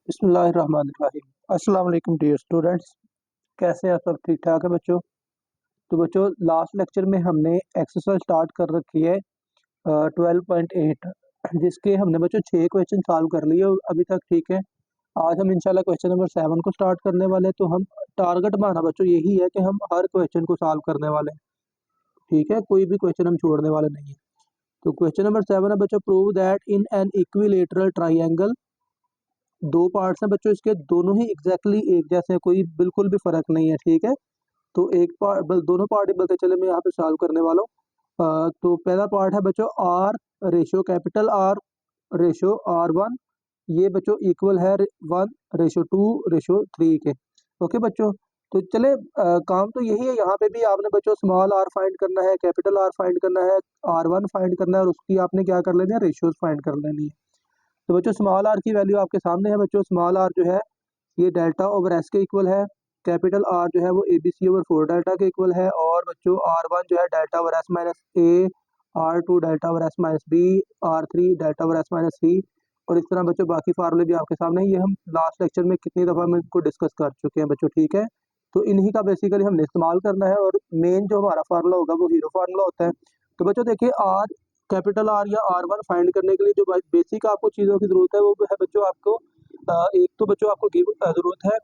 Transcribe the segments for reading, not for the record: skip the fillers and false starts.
बिस्मिल्लाहिर्रहमानिर्रहीम। अस्सलाम वालेकुम डियर स्टूडेंट्स। कैसे हैं सब? ठीक ठाक है बच्चों। तो बच्चों लास्ट लेक्चर में हमने एक्सरसाइज स्टार्ट कर रखी है 12.8, जिसके हमने बच्चों 6 क्वेश्चन सॉल्व कर लिए अभी तक। ठीक है, आज हम इंशाल्लाह क्वेश्चन नंबर 7 को स्टार्ट करने वाले हैं। तो हम टारगेट हमारा बच्चों यही है कि हम हर क्वेश्चन को सॉल्व करने वाले हैं। ठीक है, कोई भी क्वेश्चन हम छोड़ने वाले नहीं है। तो क्वेश्चन नंबर 7 है बच्चों, prove that in an equilateral triangle. दो पार्ट्स हैं बच्चों, इसके दोनों ही एग्जैक्टली एक जैसे हैं, कोई बिल्कुल भी फर्क नहीं है। ठीक है, तो एक पार्ट दोनों पार्ट ही बल्कि चले मैं यहाँ पे सॉल्व करने वाला हूँ। तो पहला पार्ट है बच्चों r ratio capital R ratio R1, ये बच्चों इक्वल है 1:2:3 के। ओके बच्चों, तो चले काम तो यही है। यहाँ पे भी आपने बच्चों स्मॉल आर फाइंड करना है, कैपिटल आर फाइंड करना है, R1 फाइंड करना है और उसकी आपने क्या कर लेनी है, रेशियोज फाइंड कर लेनी है। तो बच्चों स्मॉल आर की वैल्यू आपके सामने है बच्चों। स्मॉल आर जो है ये डेल्टा ओवर एस के इक्वल है। कैपिटल आर जो है वो ABC ओवर 4 डेल्टा के इक्वल है। और बच्चों R1 जो है delta over S minus A, R2 delta over S minus B, R3 delta over S minus सी। और इस तरह बच्चों बाकी फार्मूले भी आपके सामने हैं। ये हम लास्ट लेक्चर में कितनी दफ़ा हम इनको डिस्कस कर चुके हैं बच्चों। ठीक है, तो इन्हीं का बेसिकली हमने इस्तेमाल करना है और मेन जो हमारा फार्मूला होगा वो हीरो फार्मूला होता है। तो बच्चों देखिए, आर कैपिटल आर या R1 फाइंड करने के लिए जो बेसिक आपको चीज़ों की ज़रूरत है वो है बच्चों आपको एक तो बच्चों आपको ज़रूरत है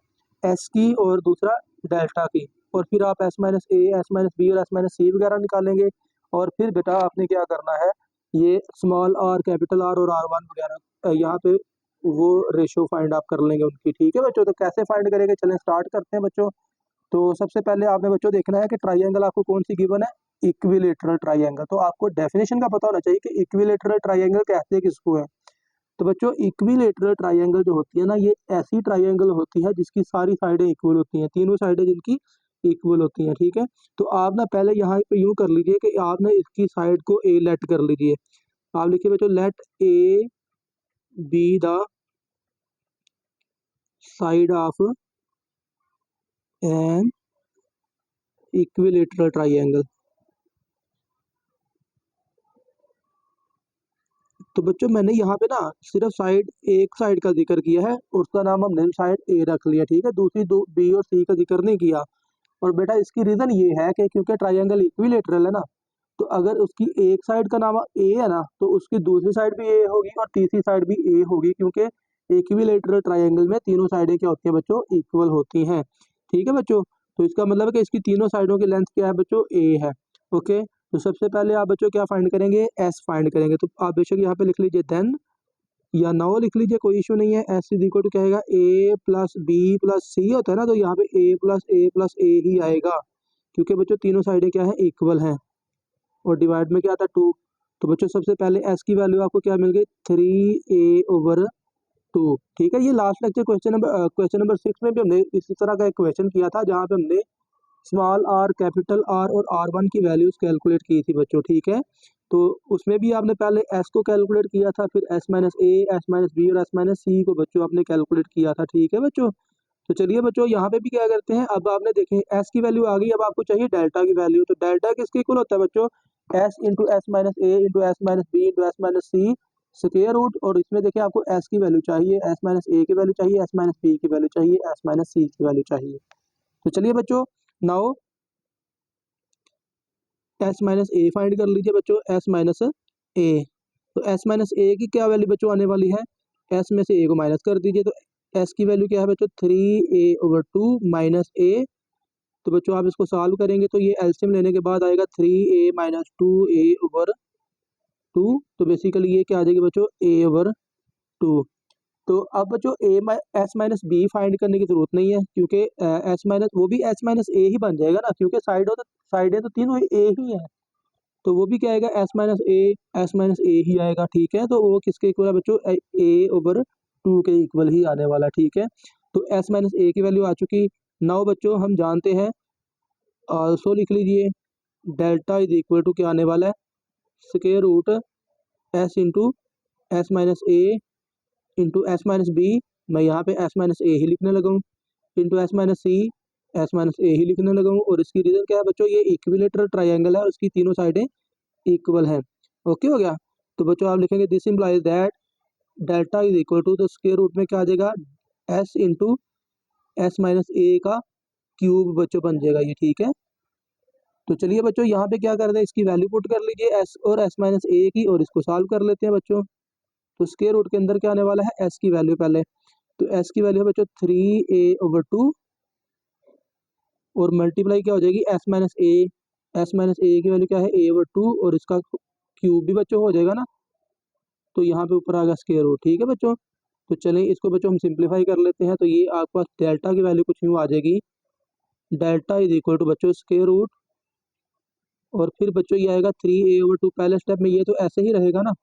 एस की और दूसरा डेल्टा की। और फिर आप S minus A, S minus b और एस माइनस सी वगैरह निकालेंगे। और फिर बेटा आपने क्या करना है, ये स्मॉल आर कैपिटल आर और R1 वगैरह यहाँ पे वो रेशो फाइंड आप कर लेंगे उनकी। ठीक है बच्चों, तो कैसे फाइंड करेंगे, चलें स्टार्ट करते हैं बच्चों। तो सबसे पहले आपने बच्चों देखना है कि ट्राइंगल आपको कौन सी गिवन है, इक्विलेटरल ट्राइंगल। तो आपको डेफिनेशन का पता होना चाहिए कि इक्विलेटरल ट्राइंगल कहते किसको है। तो बच्चों इक्विलेटरल ट्राइंगल जो होती है ना, ये ऐसी ट्राइंगल होती है जिसकी सारी साइडें इक्वल होती हैं, तीनों साइडें जिनकी इक्वल होती हैं। ठीक है, तो आप ना पहले यहाँ पे यूं कर लीजिए कि आपने इसकी साइड को ए लेट कर लीजिए। आप लिखिए बच्चों, let a be the side of an equilateral triangle. तो बच्चों मैंने यहाँ पे ना सिर्फ साइड एक साइड का जिक्र किया है और उसका नाम हमने साइड ए रख लिया। ठीक है, दूसरी दो बी और सी का जिक्र नहीं किया। और बेटा इसकी रीजन ये है कि क्योंकि ट्राइंगल इक्विलेटरल है ना, तो अगर उसकी एक साइड का नाम ए है ना, तो उसकी दूसरी साइड भी ए होगी और तीसरी साइड भी ए होगी, क्योंकि इक्विलेटरल ट्राइंगल में तीनों साइडें क्या होती हैं बच्चों, इक्वल होती हैं। ठीक है बच्चों, तो इसका मतलब है कि इसकी तीनों साइडों की लेंथ क्या है बच्चों, ए है। ओके, तो सबसे पहले आप बच्चों क्या फाइंड करेंगे, एस फाइंड करेंगे। तो आप बेशक यहाँ पे लिख लीजिए देन या नाउ लिख लीजिए, कोई इशू नहीं है। एस इज इक्वल टू क्या आएगा, ए प्लस बी प्लस सी होता है ना, तो यहाँ पे ए प्लस ए ही आएगा, क्योंकि बच्चों तीनों साइडें क्या है, इक्वल हैं। और डिवाइड में क्या आता है, 2। तो बच्चों सबसे पहले एस की वैल्यू आपको क्या मिल गई, 3a/2। ठीक है, ये लास्ट लेक्चर क्वेश्चन नंबर 6 में भी हमने इसी तरह का एक क्वेश्चन किया था, जहाँ पे हमने स्मॉल आर कैपिटल आर और R1 की वैल्यूज कैलकुलेट की थी बच्चों। ठीक है, तो उसमें भी आपने पहले एस को कैलकुलेट किया था, फिर S minus A, S minus b और एस माइनस सी को बच्चों आपने कैलकुलेट किया था। ठीक है बच्चों, तो चलिए बच्चों यहाँ पे भी क्या करते हैं, अब आपने देखें एस की वैल्यू आ गई, अब आपको चाहिए डेल्टा की वैल्यू। तो डेल्टा किसके इक्वल होता है बच्चों, एस इंटू एस माइनस ए into S minus B into S minus C square root. और इसमें देखिए आपको एस की वैल्यू चाहिए, एस माइनस ए की वैल्यू चाहिए, एस माइनस बी की वैल्यू चाहिए, एस माइनस सी की वैल्यू चाहिए। तो चलिए बच्चों नाउ एस माइनस ए फाइंड कर लीजिए बच्चों, एस माइनस ए। तो एस माइनस ए की क्या वैल्यू बच्चों आने वाली है, एस में से ए को माइनस कर दीजिए। तो एस की वैल्यू क्या है बच्चों, 3a/2 माइनस ए। तो बच्चों आप इसको सॉल्व करेंगे तो ये एलसीएम लेने के बाद आएगा 3a माइनस 2a/2। तो बेसिकली ये क्या आ जाएगी बच्चों, a/2। तो अब बच्चों एस माइनस बी फाइंड करने की जरूरत नहीं है, क्योंकि एस माइनस वो भी एस माइनस ए ही बन जाएगा ना, क्योंकि साइडें तो तीनों ए ही है। तो वो भी क्या आएगा, एस माइनस ए ही आएगा। ठीक है, तो वो किसके इक्वल है बच्चों, a/2 के इक्वल ही आने वाला। ठीक है, तो एस माइनस ए की वैल्यू आ चुकी। नाउ बच्चों हम जानते हैं, ऑल्सो लिख लीजिए, डेल्टा इज इक्वल टू क्या आने वाला है, square root S into S minus ए इंटू एस माइनस बी। मैं यहाँ पे एस माइनस ए ही लिखने लगा हूँ, इंटू एस माइनस सी, एस माइनस ए ही लिखने लगा हूँ। और इसकी रीजन क्या है बच्चों, ये इक्विलेटरल ट्राइंगल है और उसकी तीनों साइडें इक्वल है। ओके हो गया। तो बच्चों आप लिखेंगे this implies that delta is equal to, तो स्क्वायर रूट में क्या आ जाएगा, s into S minus a का क्यूब बच्चों बन जाएगा ये, ठीक है। तो चलिए बच्चों यहाँ पे क्या कर दें, इसकी वैल्यू पुट कर लीजिए एस और एस माइनस ए की, और इसको सॉल्व कर लेते हैं बच्चों। तो स्क्वायर रूट के अंदर क्या आने वाला है, एस की वैल्यू पहले, तो एस की वैल्यू है बच्चों 3a/2 और मल्टीप्लाई क्या हो जाएगी S minus A, S minus ए की वैल्यू क्या है a/2 और इसका क्यूब भी बच्चों हो जाएगा ना, तो यहाँ पे ऊपर आ गया स्क्वायर रूट, ठीक है बच्चों। तो चलिए इसको बच्चों हम सिंप्लीफाई कर लेते हैं, तो ये आपके पास डेल्टा की वैल्यू कुछ यूँ आ जाएगी, डेल्टा इज इक्वल टू बच्चों स्क्वायर रूट, और फिर बच्चों ये आएगा 3a/2, पहले स्टेप में ये तो ऐसे ही रहेगा ना,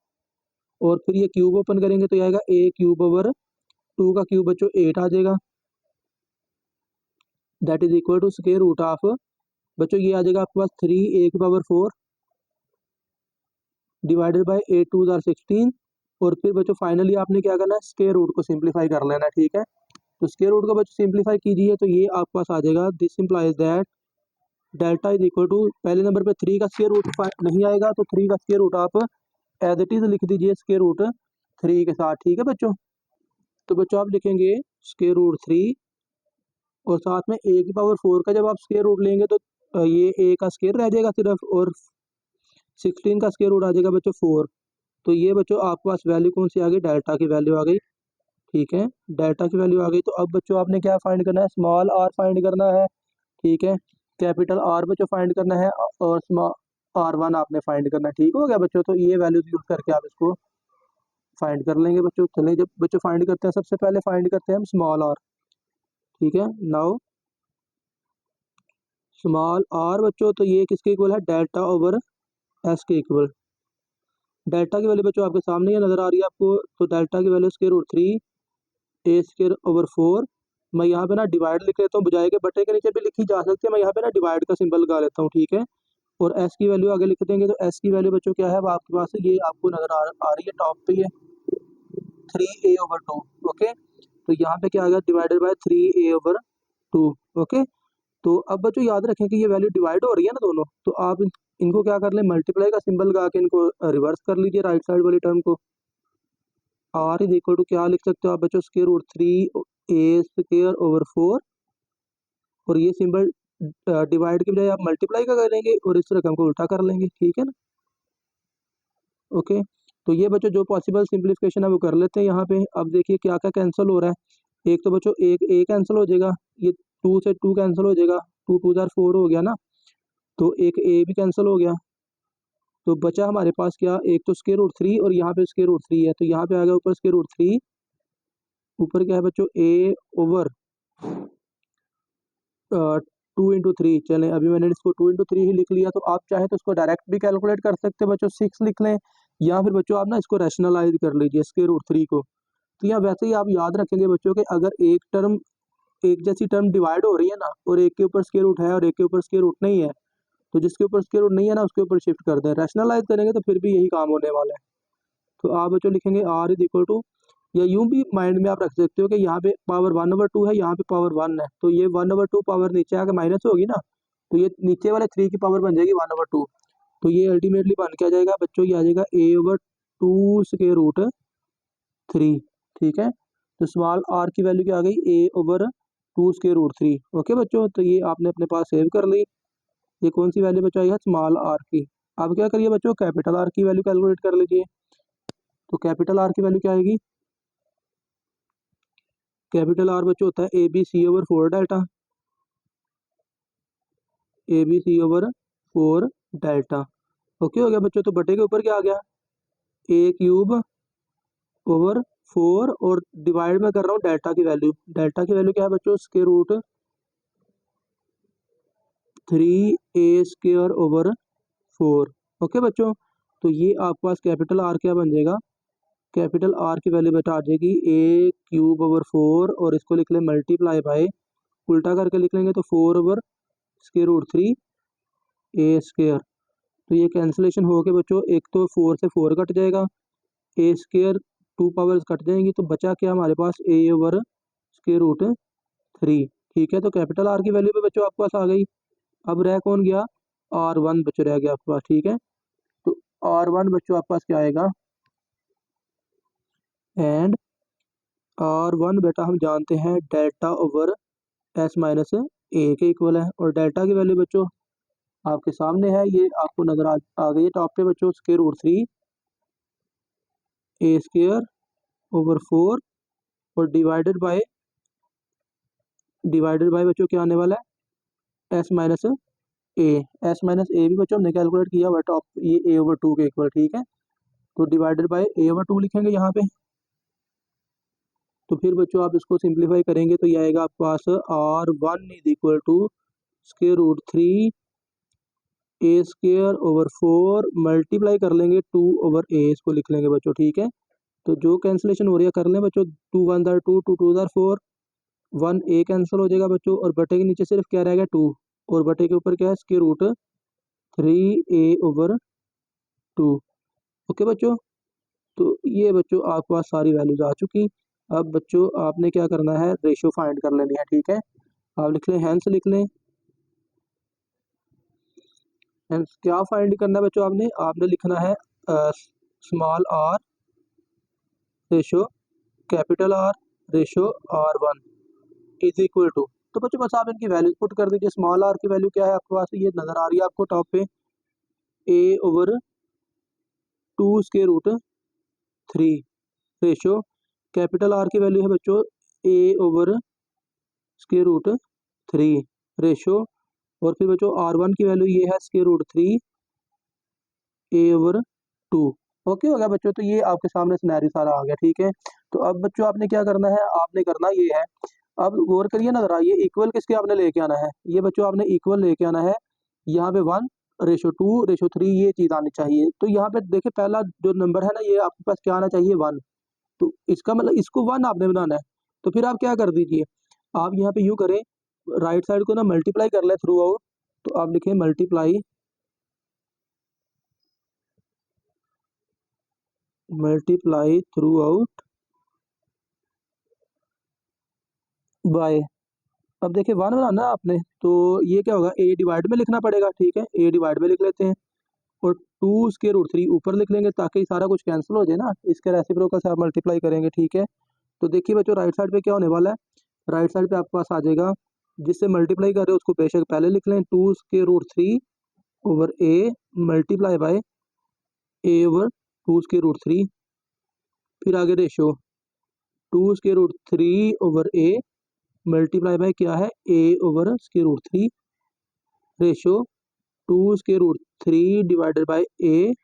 और फिर ये क्यूब ओपन करेंगे तो ये आएगा a/2 का क्यूब बच्चों 8 आ जाएगा, that is equal to square root of बच्चों ये आ जाएगा आपके पास 3a⁴ डिवाइडेड बाय 8 2 आर 16, और फिर बच्चों फाइनली आपने क्या करना है, स्क्वायर रूट को सिंप्लीफाई कर लेना है, ठीक है। तो स्क्वायर रूट को बच्चों सिंप्लीफाई कीजिए तो ये आपके पास आ जाएगा, this implies that delta is equal to, पहले नंबर पे 3 का स्क्वायर रूट नहीं आएगा तो 3 का स्क्वायर रूट आप एज इट इज लिख दीजिए स्क्वायर रूट 3 के साथ, ठीक है बच्चों। तो बच्चों आप लिखेंगे स्क्वायर रूट 3 और साथ में a⁴ का जब आप स्क्वायर रूट लेंगे तो ये a का स्क्वायर रह जाएगा सिर्फ, और 16 का स्क्वायर रूट आ जाएगा बच्चों 4। तो ये बच्चों आपके पास वैल्यू कौन सी आ गई, डेल्टा की वैल्यू आ गई, ठीक है, डेल्टा की वैल्यू आ गई। तो अब बच्चों आपने क्या फाइंड करना है, स्मॉल आर फाइंड करना है, ठीक है, कैपिटल आर बच्चों फाइंड करना है, और स्मॉल R1 आपने फाइंड करना है, ठीक हो गया बच्चों। तो ये वैल्यूज यूज करके आप इसको फाइंड कर लेंगे बच्चों। चलिए जब बच्चों फाइंड करते हैं, सबसे पहले फाइंड करते हैं हम स्मॉल आर, ठीक है। नाउ स्मॉल आर बच्चों, तो ये किसके इक्वल है, डेल्टा ओवर एस के इक्वल। डेल्टा की वैल्यू बच्चों आपके सामने ही नजर आ रही है आपको, तो डेल्टा की वैल्यू स्क्वायर रूट 3a²/4। मैं यहाँ पे ना डिवाइड लिख लेता हूँ, बजाय के बटे के नीचे भी लिखी जा सकती है, मैं यहाँ पे ना डिवाइड का सिंबल लगा लेता हूँ, ठीक है। और एस की वैल्यू आगे लिख देंगे, तो एस की वैल्यू बच्चों क्या है, अब आपके पास ये आपको नजर आ रही है टॉप पे, ये 3a/2, ओके। तो यहाँ पे क्या आ गया, डिवाइडेड बाय 3a/2, ओके। तो अब बच्चों याद रखें कि ये वैल्यू डिवाइड हो रही है ना दोनों, तो आप इनको क्या कर लें, मल्टीप्लाई का सिंबल लगा के इनको रिवर्स कर लीजिए राइट साइड वाली टर्म को। आर इज इक्वल टू क्या लिख सकते हो आप बच्चों, स्क्वायर रूट 3a²/4, और ये सिंबल डिवाइड के बजाय आप मल्टीप्लाई का करेंगे और इस रकम को उल्टा कर लेंगे, ठीक है ना, ओके। तो ये बच्चों जो पॉसिबल सिंप्लीफिकेशन है वो कर लेते हैं यहाँ पे। अब देखिए क्या क्या कैंसिल हो रहा है, एक तो बच्चों एक ए कैंसिल हो जाएगा, ये 2 से 2 कैंसिल हो जाएगा, 2 2 4 हो गया ना, तो एक ए भी कैंसिल हो गया। तो बचा हमारे पास क्या, एक तो स्क्वायर रूट 3 और यहाँ पे स्क्वायर रूट 3 है, तो यहाँ पे आ गया ऊपर स्क्वायर रूट 3, ऊपर क्या है बच्चों a/2 × 3। चलें अभी मैंने इसको 2 × 3 ही लिख लिया, तो आप चाहे तो इसको डायरेक्ट भी कैलकुलेट कर सकते हैं बच्चों, 6 लिख लें, या फिर बच्चों आप ना इसको रैशनलाइज कर लीजिए स्क्वायर रूट 3 को। तो यहाँ वैसे ही आप याद रखेंगे बच्चों कि अगर एक टर्म, एक जैसी टर्म डिवाइड हो रही है ना, और एक के ऊपर स्क्वायर रूट है और एक के ऊपर स्क्वायर रूट नहीं है, तो जिसके ऊपर स्क्वायर रूट नहीं है ना उसके ऊपर शिफ्ट कर दें, रैशनलाइज करेंगे तो फिर भी यही काम होने वाला है। तो आप बच्चों लिखेंगे आर इज इक्वल टू, या यूं भी माइंड में आप रख सकते हो कि यहाँ पे पावर 1/2 है, यहाँ पे पावर 1 है, तो ये 1/2 पावर नीचे आके माइनस होगी ना, तो ये नीचे वाले 3 की पावर बन जाएगी 1/2। तो ये अल्टीमेटली बन के आ जाएगा बच्चों, ये आ जाएगा a/2√3, ठीक है। तो स्मॉल आर की वैल्यू क्या आ गई, a/2√3, ओके बच्चों। तो ये आपने अपने पास सेव कर ली, ये कौन सी वैल्यू बच्चों आई है, स्मॉल आर की। अब क्या करिए बच्चों, कैपिटल आर की वैल्यू कैलकुलेट कर लीजिए। तो कैपिटल आर की वैल्यू क्या आएगी, कैपिटल आर बच्चों होता है ABC/4 delta, ABC/4 delta, okay हो गया बच्चों। तो बटे के ऊपर क्या आ गया, a³ / 4, और डिवाइड में कर रहा हूँ डेल्टा की वैल्यू, डेल्टा की वैल्यू क्या है बच्चों, स्क्वायर रूट 3a²/4, ओके बच्चों। तो ये आपके पास कैपिटल आर क्या बन जाएगा, कैपिटल आर की वैल्यू बेटा आ जाएगी a³ / 4, और इसको लिख लें मल्टीप्लाई बाय, उल्टा करके लिख लेंगे तो 4/√3a²। तो ये कैंसिलेशन हो के बच्चों एक तो 4 से 4 कट जाएगा, a², 2 पावर्स कट जाएंगी, तो बचा क्या हमारे पास a/√3, ठीक है। तो कैपिटल आर की वैल्यू पे बच्चों आपके पास आ गई। अब रह कौन गया, R1 बच्चों रह गया आपके पास, ठीक है। तो R1 बच्चों आपके पास क्या आएगा, एंड R1 बेटा हम जानते हैं डेल्टा ओवर एस माइनस ए के इक्वल है, और डेल्टा की वैल्यू बच्चों आपके सामने है, ये आपको नजर आ गई है टॉप पे बच्चों, square root 3 a square over 4 और डिवाइडेड बाय बच्चों क्या आने वाला है, S minus A. S minus ए भी बच्चों हमने कैलकुलेट किया हुआ टॉप, ये ए ओवर 2 के इक्वल, ठीक है। तो डिवाइडेड बाय ए ओवर 2 लिखेंगे यहाँ पे। तो फिर बच्चों आप इसको सिंप्लीफाई करेंगे तो ये आएगा आपके पास R1 is equal to square root 3 a square over 4 multiply कर लेंगे 2 ओवर ए, इसको लिख लेंगे बच्चों, ठीक है। तो जो कैंसिलेशन हो रही है कर लें बच्चों, 2 1 दर 2, 2 2 दर 4, 1 ए कैंसिल हो जाएगा बच्चों, और बटे के नीचे सिर्फ क्या रहेगा 2, और बटे के ऊपर क्या है square root 3 A over 2। Okay बच्चों, तो ये बच्चों आपके पास सारी वैल्यूज आ चुकी। अब बच्चों आपने क्या करना है, रेशियो फाइंड कर लेनी है, ठीक है। आप लिख लें, हैंस लिख लें, हैंस क्या फाइंड करना है बच्चों, आपने लिखना है small r ratio capital R ratio R1 is equal to. तो बच्चों बस आप इनकी वैल्यूज पुट कर दीजिए। स्मॉल आर की वैल्यू क्या है आपके पास, ये नजर आ रही है आपको टॉप पे, A over 2 square root 3 ratio capital R की वैल्यू है बच्चों A over square root 3 ratio, और फिर बच्चों R1 की वैल्यू ये है square root 3 A over 2। Okay हो गया बच्चों, तो ये आपके सामने सिनेरियो सारा आ गया, ठीक है। तो अब बच्चों आपने क्या करना है, आपने करना ये है, अब गौर करिए ना जरा, ये इक्वल किसके आपने लेके आना है, ये बच्चों आपने इक्वल लेके आना है, यहाँ पे 1:2:3 ये चीज आनी चाहिए। तो यहाँ पे देखिए पहला जो नंबर है ना, ये आपके पास क्या आना चाहिए 1, तो इसका मतलब इसको 1 आपने बनाना है। तो फिर आप क्या कर दीजिए, आप यहाँ पे यूँ करें, राइट साइड को ना मल्टीप्लाई कर ले थ्रू आउट, तो आप लिखें मल्टीप्लाई थ्रू आउट बाय। अब देखिए 1 बनाना है आपने, तो ये क्या होगा, ए डिवाइड में लिखना पड़ेगा, ठीक है, ए डिवाइड में लिख लेते हैं, और 2 स्क्वायर रूट 3 ऊपर लिख लेंगे ताकि सारा कुछ कैंसिल हो जाए ना, इसके रेसिप्रोकल से आप मल्टीप्लाई करेंगे, ठीक है। तो देखिए बच्चों राइट साइड पे क्या होने वाला है, राइट साइड पे आपके पास आ जाएगा, जिससे मल्टीप्लाई कर रहे हो उसको बेशक पहले लिख लें, 2 square root 3 over A multiply by A over 2 square root 3, फिर आगे ratio 2 square root 3 over A multiply by क्या है A over square root 3 ratio 2 square root 3 divided by A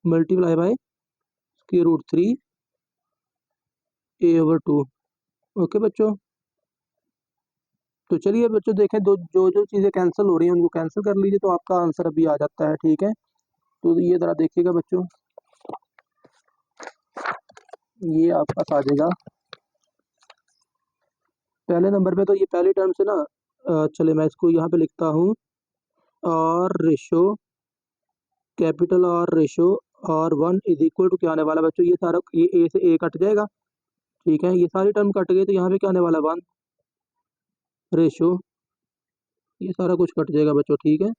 multiply by square root 3 A over 2। Okay बच्चों, तो चलिए बच्चों देखें, जो जो चीज़ें कैंसिल हो रही हैं उनको कैंसिल कर लीजिए, तो आपका आंसर अभी आ जाता है, ठीक है। तो ये ज़रा देखिएगा बच्चों, ये आपका आ जाएगा पहले नंबर पे, तो ये पहली टर्म से ना चले मैं इसको यहाँ पे लिखता हूँ, r ratio capital R ratio R1 is equal to क्या आने वाला बच्चों, ये सारा ये ए से ए कट जाएगा, ठीक है, ये सारी टर्म कट गई, तो यहाँ पे क्या आने वाला 1 रेशो, ये सारा कुछ कट जाएगा बच्चों, ठीक है।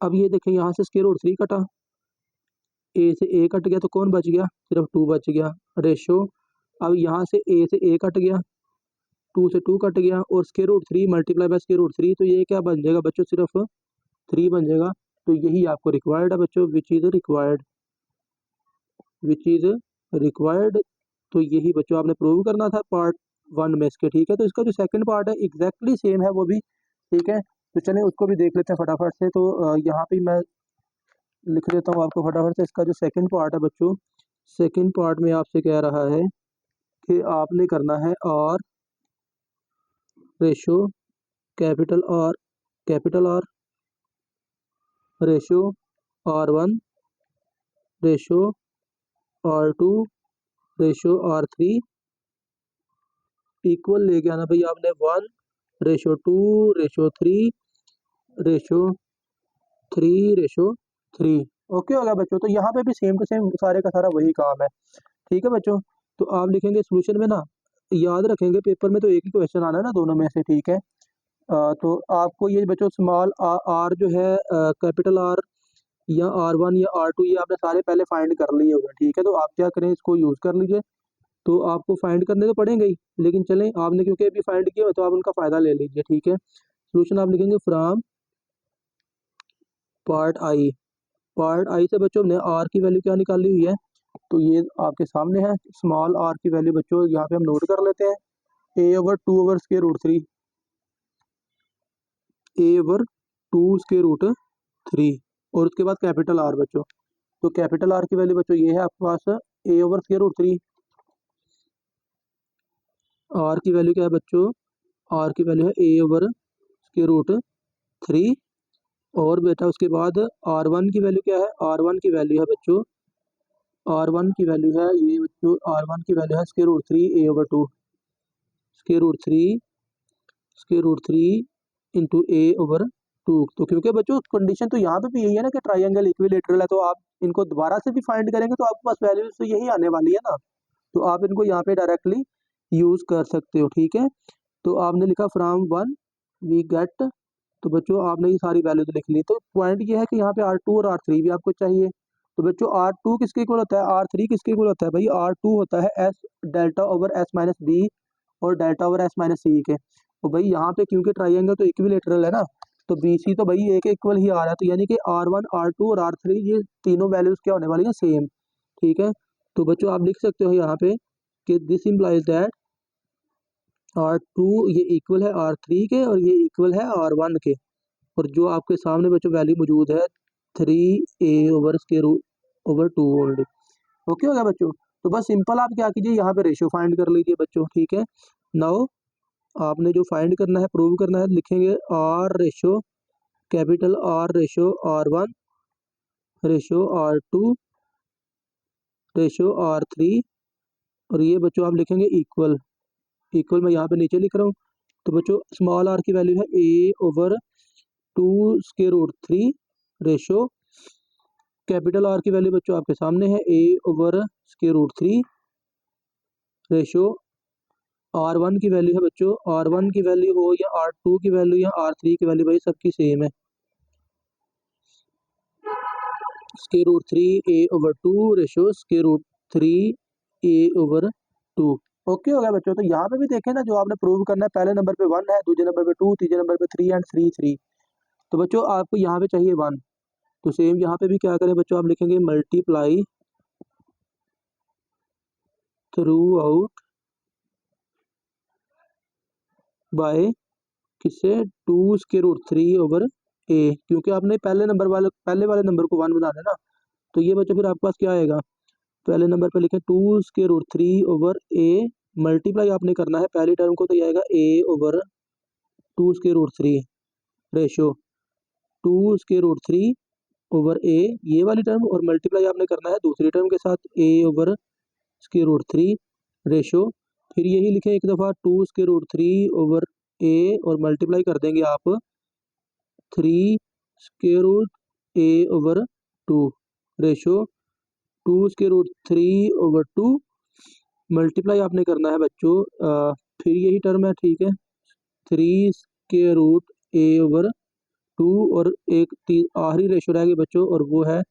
अब ये देखें यहाँ से स्क्वायर रूट 3 कटा, ए से ए कट गया, तो कौन बच गया, सिर्फ 2 बच गया रेशो। अब यहाँ से ए कट गया, 2 से 2 कट गया, और square root 3 multiply by square root 3, तो ये क्या बन जाएगा बच्चों, सिर्फ 3 बन जाएगा। तो यही आपको रिक्वायर्ड है बच्चों, विच इज रिक्वायर्ड। तो यही बच्चों आपने प्रूव करना था पार्ट 1 में इसके, ठीक है। तो इसका जो सेकंड पार्ट है एग्जैक्टली सेम है वो भी, ठीक है। तो चलिए उसको भी देख लेते हैं फटाफट से। तो यहाँ पे मैं लिख देता हूँ आपको फटाफट से, इसका जो सेकंड पार्ट है बच्चों, सेकंड पार्ट में आपसे कह रहा है कि आपने करना है r ratio capital R ratio R1 ratio R2 ratio R3 equal लेके आना भाई आपने 1:2 रेशो 3 रेशो 3:3। ओके हो गया बच्चों, तो यहाँ पे भी सेम टू सेम सारे का सारा वही काम है, ठीक है बच्चों। तो आप लिखेंगे सोल्यूशन में ना, याद रखेंगे पेपर में तो एक ही क्वेश्चन आना है ना दोनों में से, ठीक है। तो आपको ये बच्चों स्मॉल आर जो है कैपिटल आर या R1 या R2 ये आपने सारे पहले फाइंड कर लिए होगा, ठीक है। तो आप क्या करें, इसको यूज़ कर लीजिए, तो आपको फाइंड करने तो पड़ेंगे ही, लेकिन चलें आपने क्योंकि अभी फाइंड किया तो आप उनका फ़ायदा ले लीजिए, ठीक है। सोल्यूशन आप लिखेंगे फ्रॉम पार्ट आई से बच्चों हमने आर की वैल्यू क्या निकाली हुई है, तो ये आपके सामने है। स्मॉल आर की वैल्यू बच्चों यहाँ पे हम नोट कर लेते हैं, a/2/√3, a/2√3, और उसके बाद कैपिटल आर बच्चों। तो कैपिटल आर की वैल्यू बच्चों ये है आपके पास a/√3। आर की वैल्यू क्या है बच्चों, आर की वैल्यू है a/√3। और बेटा उसके बाद R1 की वैल्यू क्या है, R1 की वैल्यू है बच्चों, R1 की वैल्यू है ये बच्चों, R1 की वैल्यू है √3 a/2, √3 इंटू a/2। तो क्योंकि बच्चों कंडीशन तो यहाँ पे भी यही है ना कि ट्राइंगल इक्विलेटरल है, तो आप इनको दोबारा से भी फाइंड करेंगे तो आपके पास वैल्यूज तो यही आने वाली है ना, तो आप इनको यहाँ पे डायरेक्टली यूज कर सकते हो, ठीक है। तो आपने लिखा फ्रॉम 1 वी गेट, तो बच्चों आपने ये सारी वैल्यूज लिख ली। तो पॉइंट ये है कि यहाँ पे R2 और R3 भी आपको चाहिए। तो बच्चों R2 किसके इक्वल होता है, R3 किसके इक्वल होता है भाई, R2 होता है S delta over S minus b और delta over S minus c के। तो भाई यहाँ पे क्योंकि ट्राइंगल तो इक्विलेटरल है ना, तो BC तो भाई एक इक्वल ही आ रहा है, तो यानी कि R1 R2 और R3 ये तीनों वैल्यूज क्या होने वाली है, सेम, ठीक है। तो बच्चों आप लिख सकते हो यहाँ पे कि दिस इम्प्लाइज दैट R2 ये इक्वल है R3 के और ये इक्वल है R1 के, और जो आपके सामने बच्चों वैल्यू मौजूद है 3a/√2 ओनली। ओके हो गया बच्चों। तो बस सिंपल आप क्या कीजिए, यहाँ पे रेशियो फाइंड कर लीजिए बच्चों, ठीक है। नाउ आपने जो फाइंड करना है, प्रूव करना है, लिखेंगे R ratio, capital R ratio R1 ratio R2 ratio R3, और ये बच्चों आप लिखेंगे इक्वल, मैं यहाँ पे नीचे लिख रहा हूँ। तो बच्चों स्मॉल r की वैल्यू है a/2√3 रेशो, कैपिटल R की वैल्यू बच्चों आपके सामने है a/√3 रेशो। R1 की वैल्यू है बच्चों, R1 की वैल्यू हो या R2 की वैल्यू या R3 की वैल्यू भाई सबकी सेम है, √3 a/2 रेशो √3 a/2। ओके हो गया बच्चों। तो यहाँ पे भी देखें ना, जो आपने प्रूव करना है, पहले नंबर पे 1 है, दूसरे नंबर पे 2, तीसरे नंबर पे 3 एंड 3। तो बच्चों आपको यहाँ पे चाहिए 1, तो सेम यहाँ पे भी क्या करें बच्चों, आप लिखेंगे मल्टीप्लाई थ्रू आउट बाय किससे, 2√3 a, क्योंकि आपने पहले वाले नंबर को 1 बना देना। तो ये बच्चों फिर आपके पास क्या आएगा, पहले नंबर पे लिखें 2√3 a, मल्टीप्लाई आपने करना है पहली टर्म को, तो ये आएगा a/2√3 रेशो 2√3 a ये वाली टर्म, और मल्टीप्लाई आपने करना है दूसरी टर्म के साथ a/√3 रेशो, फिर यही लिखें एक दफ़ा 2√3 a, और मल्टीप्लाई कर देंगे आप 3√a/2 रेशो 2√3/2, मल्टीप्लाई आपने करना है बच्चों फिर यही टर्म है, ठीक है, 3√a/2, और एक आखिरी रेशो रह गई बच्चों, और वो है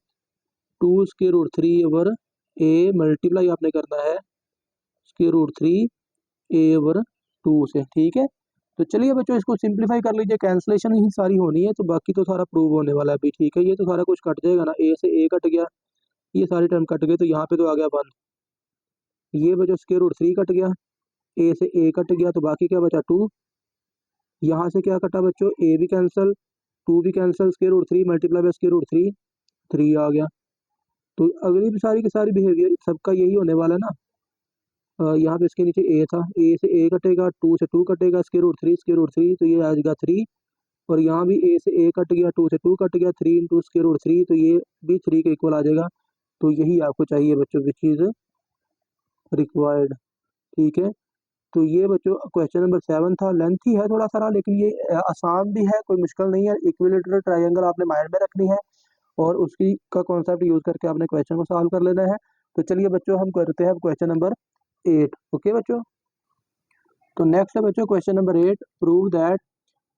2√3/a, मल्टीप्लाई आपने करना है √3a/2 से, ठीक है। तो चलिए बच्चों इसको सिंप्लीफाई कर लीजिए, कैंसलेशन ही सारी होनी है, तो बाकी तो सारा प्रूव होने वाला है अभी, ठीक है। ये तो सारा कुछ कट जाएगा ना, a से a कट गया, ये सारी टर्म कट गए, तो यहाँ पे तो आ गया 1, ये बच्चों √3 कट गया, a से a कट गया, तो बाकी क्या बचा 2, यहाँ से क्या कटा बच्चों, a भी कैंसिल, 2 भी कैंसिल, √3 मल्टीप्लाई बाय √3, 3 आ गया। तो अगली भी सारी की सारी बिहेवियर सबका यही होने वाला है ना। यहाँ पे इसके नीचे a था, a से a कटेगा, 2 से 2 कटेगा, √3 तो ये आ जाएगा 3, और यहाँ भी a से a कट गया, 2 से 2 कट गया, 3 इंटू √3, तो ये भी 3 के इक्वल आ जाएगा। तो यही आपको चाहिए बच्चों, विच इज़ रिक्वायर्ड, ठीक है। तो ये बच्चों क्वेश्चन नंबर 7 था, लेंथी है थोड़ा सारा, लेकिन ये आसान भी है, कोई मुश्किल नहीं है। इक्विलेटरल ट्रायंगल आपने माइंड में रखनी है और उसकी का कॉन्सेप्ट यूज करके आपने क्वेश्चन को सॉल्व कर लेना है। तो चलिए बच्चों हम करते हैं क्वेश्चन नंबर 8। ओके बच्चों, तो नेक्स्ट है बच्चों question number 8, prove that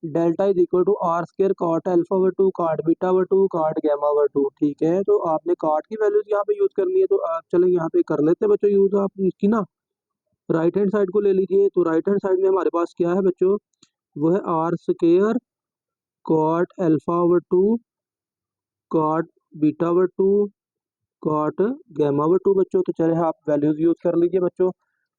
delta is equal to r² cot α/2 cot β/2 cot γ/2, ठीक है। तो आपने cot की वैल्यूज यहाँ पे यूज करनी है, तो आप चलें यहाँ पे कर लेते हैं बच्चों यूज आप इसकी ना। राइट हैंड साइड को ले लीजिए। तो राइट हैंड साइड में हमारे पास क्या है बच्चों, वो है r square cot alpha over 2 cot beta over 2 cot gamma over 2 बच्चों। तो चले आप वैल्यूज यूज कर लीजिए बच्चों।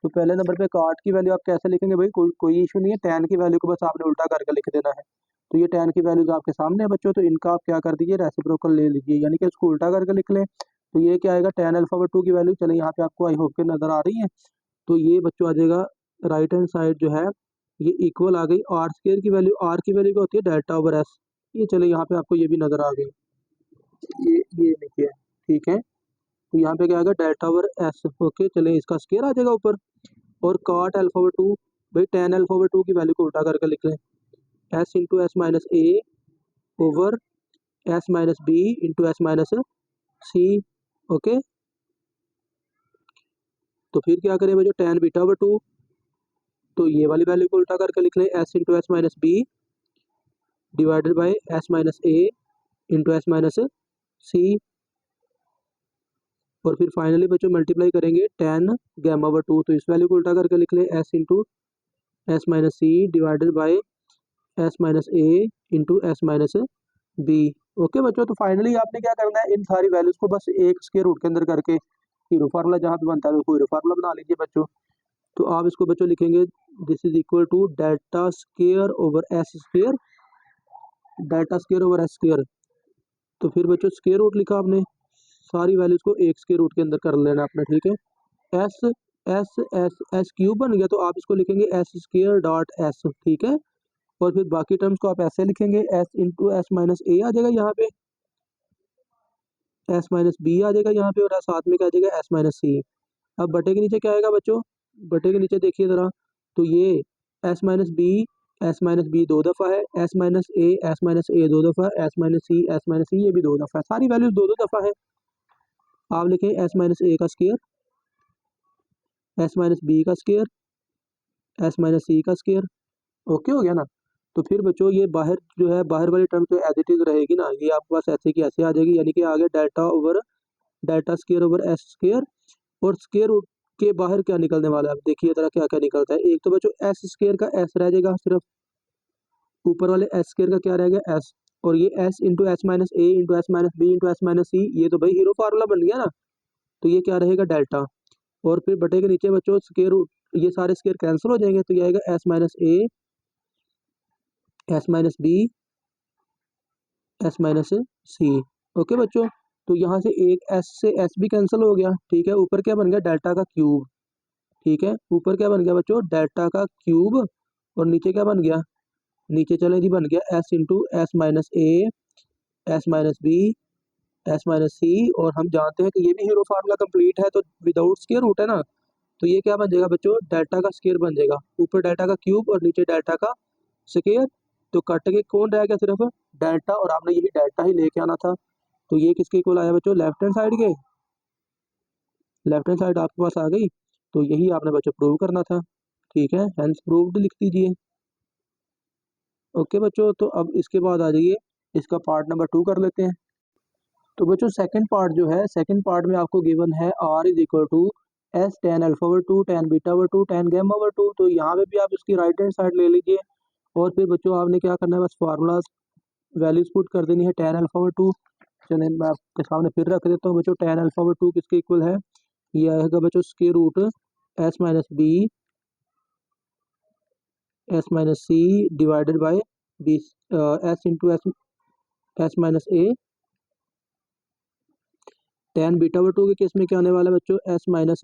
तो पहले नंबर पे कॉट की वैल्यू आप कैसे लिखेंगे भाई, कोई इशू नहीं है, tan की वैल्यू को बस आपने उल्टा करके लिख देना है। तो ये tan की वैल्यूज आपके सामने है बच्चों, तो इनका आप क्या कर दीजिए, रेसिप्रोकल ले लीजिए, यानी कि इसको उल्टा करके लिख लें। तो ये क्या आएगा, tan अल्फा ओवर 2 की वैल्यू, चले यहाँ पे आपको आई होप के नजर आ रही है। तो ये बच्चों आ जाएगा राइट हैंड साइड जो है ये इक्वल आ गई आर स्क्वायर की वैल्यू, आर की वैल्यू क्या होती है डेल्टा ओवर एस। ये चले यहाँ पे आपको ये भी नजर आ गई, ये लिखिए, ठीक है। तो यहाँ पे क्या आएगा, डेल्टा ओवर एस। ओके, चले इसका स्क्वायर आ जाएगा ऊपर। और कॉट अल्फा ओवर 2, भाई tan अल्फा ओवर 2 की वैल्यू को उल्टा करके लिख लें, S into S minus A over S minus B into S minus C. Okay, तो फिर क्या करें भाई, जो tan बीटा ओवर 2, तो ये वाली वैल्यू को उल्टा करके लिख लें, S into S minus B divided by S minus A into S minus सी। और फिर फाइनली बच्चों मल्टीप्लाई करेंगे tan गैमा ओवर 2, तो इस वैल्यू को उल्टा करके लिख लें, S into S minus c divided by S minus A into S minus b. Okay बच्चों, तो फाइनली आपने क्या करना है, इन सारी वैल्यूज को बस एक स्क्वायर रूट के अंदर करके हीरो फार्मूला जहाँ पे बनता है उसको हीरो फार्मूला बना लीजिए बच्चों। तो आप इसको बच्चों लिखेंगे, this is equal to delta square over s square, delta square over s square. तो फिर बच्चों स्क्वायर रूट लिखा आपने, सारी वैल्यूज को एक स्क्वायर रूट के अंदर कर लेना आपने, ठीक है। S S S S cube बन गया, तो आप इसको लिखेंगे एस स्क्वायर डॉट एस, ठीक है। और फिर बाकी टर्म्स को आप ऐसे लिखेंगे, एस इंटू एस माइनस ए आ जाएगा यहाँ पे, एस माइनस बी आ जाएगा यहाँ पे, और साथ में क्या आ जाएगा, एस माइनस सी। अब बटे के नीचे क्या आएगा बच्चों, बटे के नीचे देखिए ज़रा, तो ये एस माइनस बी दो दफ़ा है, एस माइनस ए दो दफ़ा, एस माइनस सी ये भी दो दफ़ा है, सारी वैल्यूज दो दो दफ़ा है। आप लिखें एस माइनस ए का स्क्वायर, एस माइनस बी का स्क्वायर, एस माइनस सी का स्क्वायर। ओके हो गया ना। तो फिर बच्चों ये बाहर जो है, बाहर वाली टर्म तो एज इट इज रहेगी ना, ये आपके पास ऐसे की ऐसे आ जाएगी, यानी कि आ गया delta square over s square. और स्क्वायर रूट के बाहर क्या निकलने वाला है, अब देखिए जरा क्या क्या निकलता है। एक तो बच्चों एस स्क्वायर का एस रह जाएगा सिर्फ, ऊपर वाले एस स्क्वायर का क्या रह गया, एस। और ये एस इंटू एस माइनस ए into S minus B into S minus C, ये तो भाई हीरो फार्मूला बन गया ना। तो ये क्या रहेगा, डेल्टा। और फिर बटे के नीचे बच्चों स्क्वायर रूट, ये सारे स्क्वायर कैंसिल हो जाएंगे, तो ये आएगा S minus A, S minus B, S minus C. Okay बच्चों, तो यहाँ से एक एस से एस भी कैंसिल हो गया, ठीक है। ऊपर क्या बन गया, डेल्टा का क्यूब, ठीक है। ऊपर क्या बन गया बच्चों, डेल्टा का क्यूब। और नीचे क्या बन गया, नीचे चले जी, बन गया S into S minus A, S minus B, S minus सी। और हम जानते हैं कि ये भी हीरो फार्मूला कंप्लीट है, तो विदाउट स्क्वायर रूट है ना, तो ये क्या बन जाएगा बच्चों, डेल्टा का स्क्वायर बन जाएगा, ऊपर डेल्टा का क्यूब और नीचे डेल्टा का स्क्वायर। तो कट के कौन रह गया, सिर्फ डेल्टा, और आपने यही डेल्टा ही लेके आना था। तो ये किसके इक्वल आया बच्चों, लेफ्ट हैंड साइड के, लेफ्ट हैंड साइड आपके पास आ गई। तो यही आपने बच्चों प्रूव करना था, ठीक है, हेंस प्रूव्ड लिख दीजिए। ओके बच्चों, तो अब इसके बाद आ जाइए, इसका पार्ट नंबर 2 कर लेते हैं। तो बच्चों सेकंड पार्ट जो है, सेकंड पार्ट में आपको गिवन है r is equal to s tan alpha over 2 tan beta over 2 tan gamma over 2। तो यहाँ पे भी आप इसकी राइट हैंड साइड ले लीजिए। और फिर बच्चों आपने क्या करना है, बस फार्मूलाज वैल्यूज पुट कर देनी है, tan अल्फा ओवर 2। चलिए मैं आपके सामने फिर रख देता हूँ बच्चों, tan अल्फा ओवर 2 किसके इक्वल है, ये आएगा बच्चों square root s minus B, S minus c divided by b, s into s, s minus a. tan beta over 2 के केस में क्या आने वाला है बच्चों, एस माइनस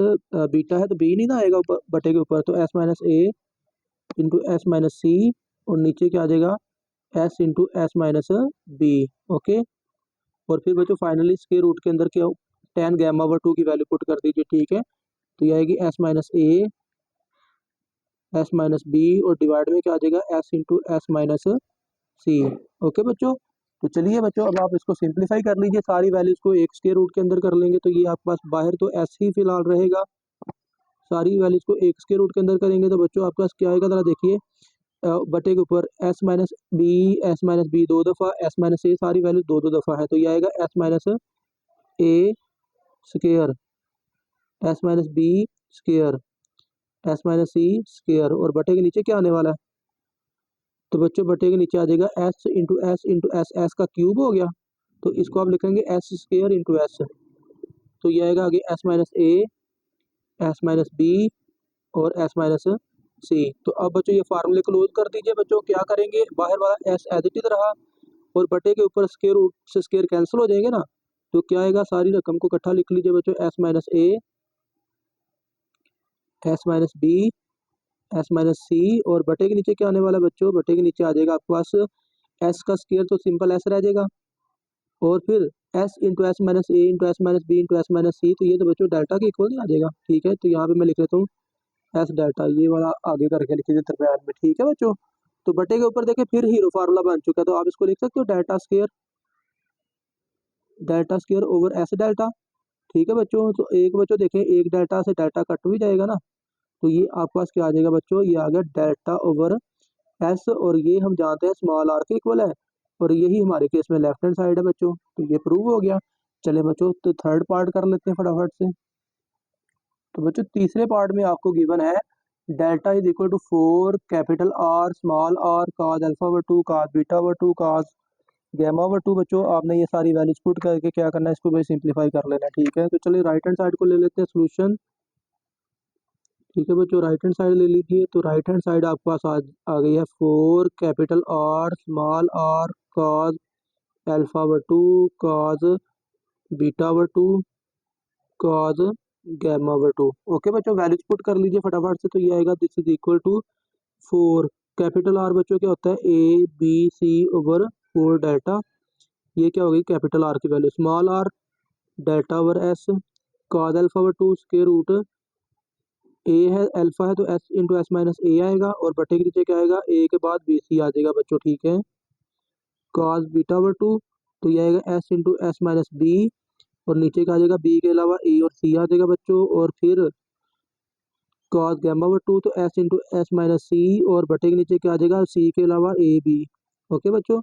बीटा है तो बी नहीं ना आएगा ऊपर बटे के ऊपर, तो एस माइनस ए इंटू एस माइनस सी। और नीचे क्या आ जाएगा, s into S minus b. Okay, और फिर बच्चों फाइनली स्क्वायर रूट के अंदर क्या, tan गैमा ओवर 2 की वैल्यू पुट कर दीजिए, ठीक है। तो ये आएगी S minus A, S minus b, और डिवाइड में क्या आ जाएगा, s into S minus C. Okay बच्चों, तो चलिए बच्चों अब आप इसको सिंप्लीफाई कर लीजिए, सारी वैल्यूज को एक स्क्वायर रूट के अंदर कर लेंगे, तो ये आपके पास बाहर तो एस ही फिलहाल रहेगा, सारी वैल्यूज को एक स्क्वायर रूट के अंदर करेंगे तो बच्चों आपके पास क्या आएगा, जरा देखिए, बटे के ऊपर एस माइनस बी दो दफ़ा, एस माइनस ए सारी वैल्यू दो दो दफ़ा है, तो ये आएगा S minus A square, S minus B square. S minus C square, और बटे के नीचे क्या आने वाला है, तो बच्चों बटे के नीचे आ जाएगा s into S into s, S का क्यूब हो गया, तो इसको आप लिखेंगे एस स्क्वायर इंटू एस, तो ये आएगा आगे S minus A, S minus b और एस माइनस सी। तो अब बच्चों ये फार्मूले क्लोज कर दीजिए बच्चों, क्या करेंगे, बाहर वाला एस एज इट इज रहा और बटे के ऊपर स्क्वायर रूट से स्क्वायर कैंसिल हो जाएंगे ना, तो क्या आएगा, सारी रकम को इकट्ठा लिख लीजिए बच्चों, S minus A, S minus B, S minus सी, और बटे के नीचे क्या आने वाला है बच्चों, बटे के नीचे आ जाएगा आपके पास एस का स्क्वायर, तो सिंपल एस रह जाएगा, और फिर एस इंटू एस माइनस ए into S minus B into S minus C, तो ये तो बच्चों डेल्टा के इक्वल नहीं आ जाएगा, ठीक है, तो यहाँ पे मैं लिख लेता हूँ एस डेल्टा, ये वाला आगे करके लिख लीजिए दरम्यान में, ठीक है बच्चों। तो बटे के ऊपर देखिए फिर हीरो फार्मूला बन चुका है, तो आप इसको लिख सकते हो delta square, delta square over S delta, ठीक है बच्चों। तो एक बच्चों देखें, एक डेल्टा से डेल्टा कट भी जाएगा ना, तो ये आपके पास क्या आ जाएगा बच्चों, ये आ गया डेल्टा ओवर एस, और ये हम जानते हैं स्मॉल आर के इक्वल है, और यही हमारे केस में लेफ्ट हैंड साइड है बच्चों, तो ये प्रूव हो गया। चले बच्चों, तो थर्ड पार्ट कर लेते हैं फटाफट से। तो बच्चों तीसरे पार्ट में आपको गिवन है delta is equal to 4 capital R small R cos alpha over 2 cos beta over 2 cos gamma over 2। बच्चों आपने ये सारी वैल्यूज पुट करके क्या करना है, इसको भाई सिंप्लीफाई कर लेना है, ठीक है। तो चलिए राइट हैंड साइड को ले लेते हैं सोल्यूशन, ठीक है बच्चों, राइट हैंड साइड ले लीजिए। तो राइट हैंड साइड आपके पास आ गई है 4 capital R small R cos alpha over 2 cos beta over 2 cos gamma over 2। Okay बच्चों, वैल्यूज पुट कर लीजिए फटाफट से, तो ये आएगा this is equal to 4 capital R बच्चों क्या होता है, A B C over 4 delta, ये क्या हो गई कैपिटल आर की value, small R delta over S, cos alpha over 2 square root, A है अल्फा है तो एस इंटू एस माइनस ए आएगा, और बटे के नीचे क्या आएगा, ए के बाद बी सी आ जाएगा बच्चों, ठीक है। कॉज बीटा ओवर 2, तो ये आएगा s into S minus b, और नीचे क्या आ जाएगा, बी के अलावा ए और सी आ जाएगा बच्चों, और फिर कॉस गैमा ओवर 2, तो एस इंटू एस माइनस सी, और बटे के नीचे क्या आ जाएगा, सी के अलावा ए बी। ओके बच्चों,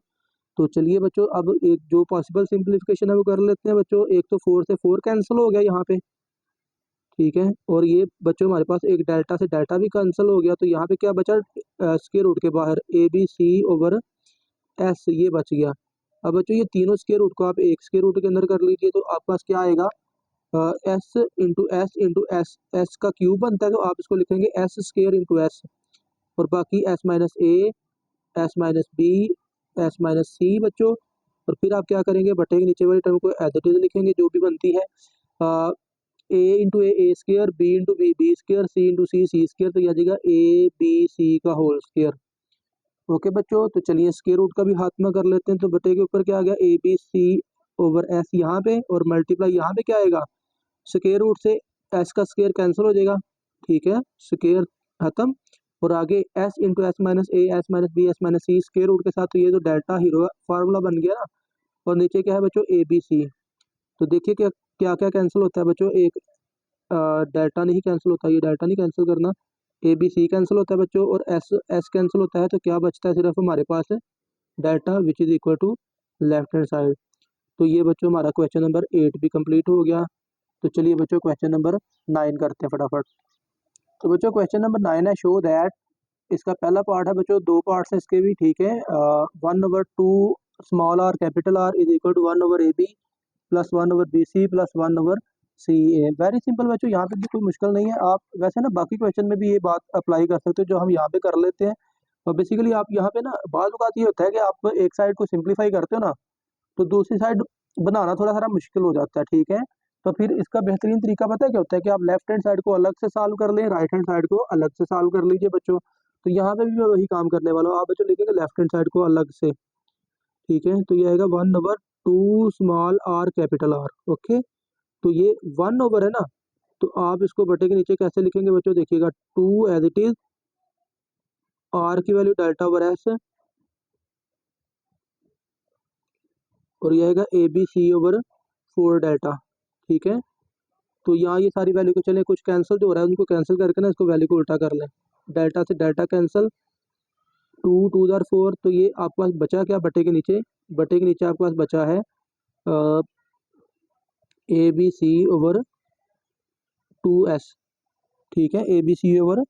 तो चलिए बच्चों अब एक जो पॉसिबल सिंप्लीफिकेशन है वो कर लेते हैं बच्चों। एक तो 4 से 4 कैंसिल हो गया यहाँ पे, ठीक है, और ये बच्चों हमारे पास एक डेल्टा से डेल्टा भी कैंसिल हो गया, तो यहाँ पे क्या बचा, स्क्वायर रूट के बाहर a B C over s, ये बच गया। अब बच्चों ये तीनों स्क्वायर रूट को आप एक स्क्वायर रूट के अंदर कर लीजिए, तो आपके पास क्या आएगा, s into S into s, S का क्यूब बनता है, तो आप इसको लिखेंगे एस स्क्वायर इंटू एस, और बाकी S minus A, S minus B, S minus C बच्चों, और फिर आप क्या करेंगे, बटे के नीचे वाली टर्म को एज इट इज लिखेंगे जो भी बनती है, A into A square, B into B B square, C into C square, तो यह आ जाएगा ए बी सी का होल स्क्वायर। ओके बच्चों, तो चलिए स्क्वायर रूट का भी हाथ में कर लेते हैं, तो बटे के ऊपर क्या आ गया, A B C over S यहाँ पे, और मल्टीप्लाई यहाँ पे क्या आएगा, स्क्वायर रूट से एस का स्क्वायर कैंसिल हो जाएगा, ठीक है, स्क्वायर खत्म, और आगे S into S minus A, S minus B, S minus C square root के साथ, तो ये जो डेल्टा हीरो फार्मूला बन गया ना, और नीचे क्या है बच्चों, ए बी सी। तो देखिए क्या क्या क्या कैंसिल होता है बच्चों, एक डेल्टा नहीं कैंसिल होता, ये डेल्टा नहीं कैंसिल करना, ए बी सी कैंसिल होता है बच्चों, और एस एस कैंसिल होता है, तो क्या बचता है सिर्फ हमारे पास delta which is equal to left hand side. तो ये बच्चों हमारा क्वेश्चन नंबर 8 भी कंप्लीट हो गया। तो चलिए बच्चों क्वेश्चन नंबर 9 करते हैं फटाफट। तो बच्चों क्वेश्चन नंबर 9 है, शो दैट, इसका पहला पार्ट है बच्चों, दो पार्ट्स हैं इसके भी, ठीक है, 1/2 small r capital R is equal to 1/AB plus 1/BC plus 1/CA। Very simple बच्चों, यहाँ पे भी कोई मुश्किल नहीं है, आप वैसे ना बाकी क्वेश्चन में भी ये बात अप्लाई कर सकते हो जो हम यहाँ पे कर लेते हैं। और बेसिकली आप यहाँ पे ना बात ये होता है कि आप एक साइड को सिंप्लीफाई करते हो ना, तो दूसरी साइड बनाना थोड़ा सा मुश्किल हो जाता है, ठीक है। तो फिर इसका बेहतरीन तरीका पता है क्या होता है, कि आप लेफ्ट हैंड साइड को अलग से सॉल्व कर लें, राइट हैंड साइड को अलग से सॉल्व कर लीजिए बच्चों। तो यहाँ पे भी मैं वही काम करने वाला हूँ, आप बच्चों लिखेंगे लेफ्ट हैंड साइड को अलग से, ठीक है। तो ये आएगा 1/2 small r capital are. Okay, तो ये 1 ओवर है ना, तो आप इसको बटे के नीचे कैसे लिखेंगे बच्चों, देखिएगा 2 एज इट इज, आर की वैल्यू डेल्टा ओवर एस, और ये आएगा a B C over 4 delta, ठीक है। तो यहाँ ये सारी वैल्यू को चलें, कुछ कैंसिल जो हो रहा है उनको कैंसिल करके ना इसको वैल्यू को उल्टा कर लें, डेल्टा से डेल्टा कैंसिल, 2 2 जार 4, तो ये आपके पास बचा क्या, बटे के नीचे, बटे के नीचे आपके पास बचा है A B C over 2s, ठीक है, A B C over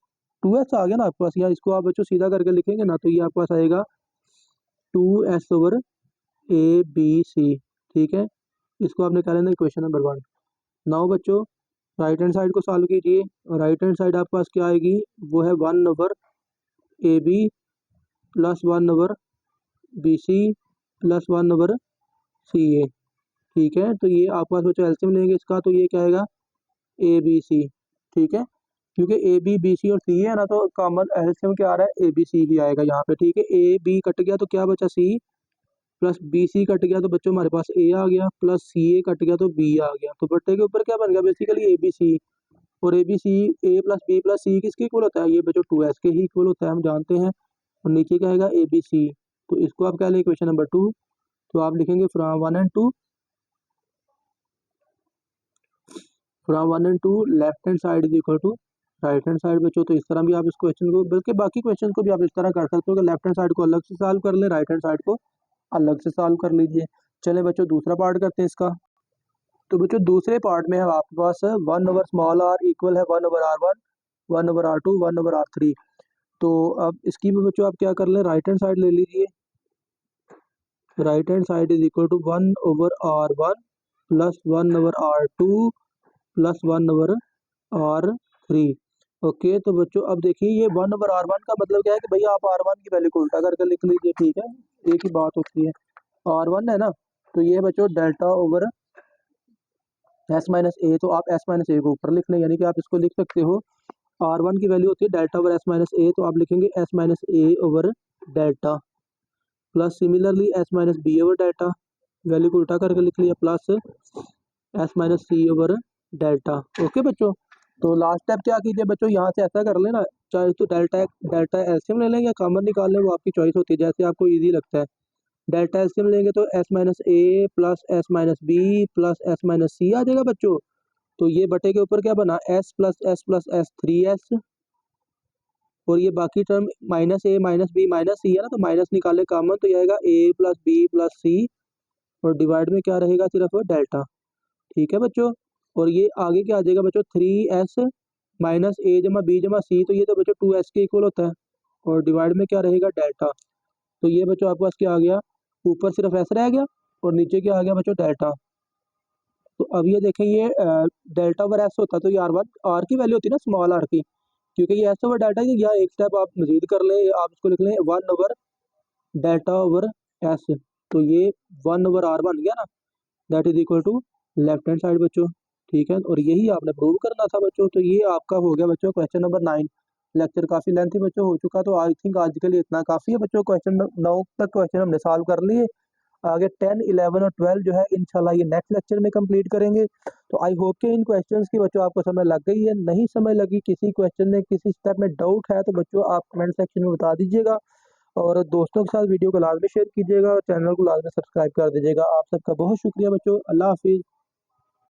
2s आ गया ना आपके पास। यहाँ इसको आप बच्चों सीधा करके लिखेंगे ना तो ये आपके पास आएगा 2s over A B C. ठीक है, इसको आपने क्या लेना इक्वेशन नंबर 1। नाउ बच्चों राइट हैंड साइड को सॉल्व कीजिए। राइट हैंड साइड आपके पास क्या आएगी, वो है 1 over A B plus 1 over B C plus 1 over C A. ठीक है, तो ये आपके पास बच्चों एलसीएम लेंगे इसका तो ये क्या आएगा ए बी सी। ठीक है, क्योंकि ए बी बी सी और सी है ना तो कॉमन एलसीएम क्या आ रहा है ए बी सी ही आएगा यहाँ पे। ठीक है, ए बी कट गया तो क्या बचा सी, प्लस बी सी कट गया तो बच्चों हमारे पास ए आ गया, प्लस सी ए कट गया तो बी आ गया। तो बट्टे के ऊपर क्या बन गया बेसिकली ए बी सी। और A B C A plus B plus C किसके इक्वल होता है, ये बच्चों 2s के ही इक्वल होता है, हम जानते हैं। और नीचे क्या आएगा ए बी सी। तो इसको आप क्या लें इक्वेशन नंबर 2। तो आप लिखेंगे from 1 and 2, from 1 and 2 left hand side is equal to right hand side बच्चों। तो इस तरह भी आप इस क्वेश्चन को, बल्कि बाकी क्वेश्चन को भी आप इस तरह कर सकते हो कि लेफ्ट हैंड साइड को अलग से सॉल्व कर ले, राइट हैंड साइड को अलग से सॉल्व कर लीजिए। चले बच्चों दूसरा पार्ट करते हैं इसका। तो बच्चों दूसरे पार्ट में है आपके पास 1 ओवर स्मॉल आर इक्वल है 1 over R1, 1 over R2, 1 over R3। तो अब इसकी भी बच्चों आप क्या कर लें, राइट हैंड साइड ले लीजिए। Right hand side is equal to 1 over R1 plus 1 over R2 plus 1 over R3। Okay, तो बच्चों अब देखिए ये 1 ओवर R1 का मतलब क्या है कि भैया आप R1 की वैल्यू को उल्टा करके लिख लीजिए। ठीक है, एक ही बात होती है। R1 है ना, तो ये बच्चों delta over S minus A, तो आप एस माइनस ए को ऊपर लिख लें, यानी कि आप इसको लिख सकते हो R1 की वैल्यू होती है delta over S minus A, तो आप लिखेंगे S minus A over delta, plus similarly S minus B over delta, value को उल्टा करके लिख लिया, plus S minus C over delta. Okay बच्चों, तो लास्ट स्टेप क्या कीजिए बच्चों, यहाँ से ऐसा कर लेना, चाहे तो डेल्टा एलसीएम ले लें या कॉमन निकाल लें, वो आपकी चॉइस होती है जैसे आपको इजी लगता है। डेल्टा एलसीएम लेंगे तो S minus A plus S minus B plus S minus C आ जाएगा बच्चों। तो ये बटे के ऊपर क्या बना एस प्लस एस 3s, और ये बाकी टर्म माइनस ए माइनस बी माइनस सी है ना, तो माइनस निकाले कॉमन तो ये आएगा ए प्लस बी प्लस सी, और डिवाइड में क्या रहेगा सिर्फ डेल्टा। ठीक है बच्चों, और ये आगे क्या आ जाएगा बच्चों 3s माइनस ए जमा बी जमा सी, तो ये तो बच्चों 2s के इक्वल होता है, और डिवाइड में क्या रहेगा डेल्टा। तो ये बच्चों आपके पास क्या आ गया, ऊपर सिर्फ s रह गया और नीचे क्या आ गया बच्चों डेल्टा। तो अब ये देखें ये डेल्टा ओवर एस होता है तो ये आर की वैल्यू होती है ना स्मॉल आर की, क्योंकि ये एस ओवर डेल्टा है, या एक स्टेप आप मजीद कर लें, आप इसको लिख लें 1 ओवर डेल्टा ओवर एस। तो ये 1 ओवर आर बन गया ना, that is equal to left hand side बच्चों। ठीक है, और यही आपने प्रूव करना था बच्चों। तो ये आपका हो गया बच्चों क्वेश्चन नंबर 9। लेक्चर काफ़ी लेंथी बच्चों हो चुका, तो आई थिंक आज के लिए इतना काफ़ी है बच्चों। क्वेश्चन 9 तक क्वेश्चन हमने सॉल्व कर लिए, आगे 10, 11 और 12 जो है इंशाल्लाह ये नेक्स्ट लेक्चर में कंप्लीट करेंगे। तो आई होप कि इन क्वेश्चंस की बच्चों आपको समझ लग गई है। नहीं समझ लगी, किसी क्वेश्चन में किसी स्टेप में डाउट है तो बच्चों आप कमेंट सेक्शन में बता दीजिएगा, और दोस्तों के साथ वीडियो को लाजमी शेयर कीजिएगा और चैनल को लाजमी सब्सक्राइब कर दीजिएगा। आप सबका बहुत शुक्रिया बच्चों, अल्लाह हाफिज़।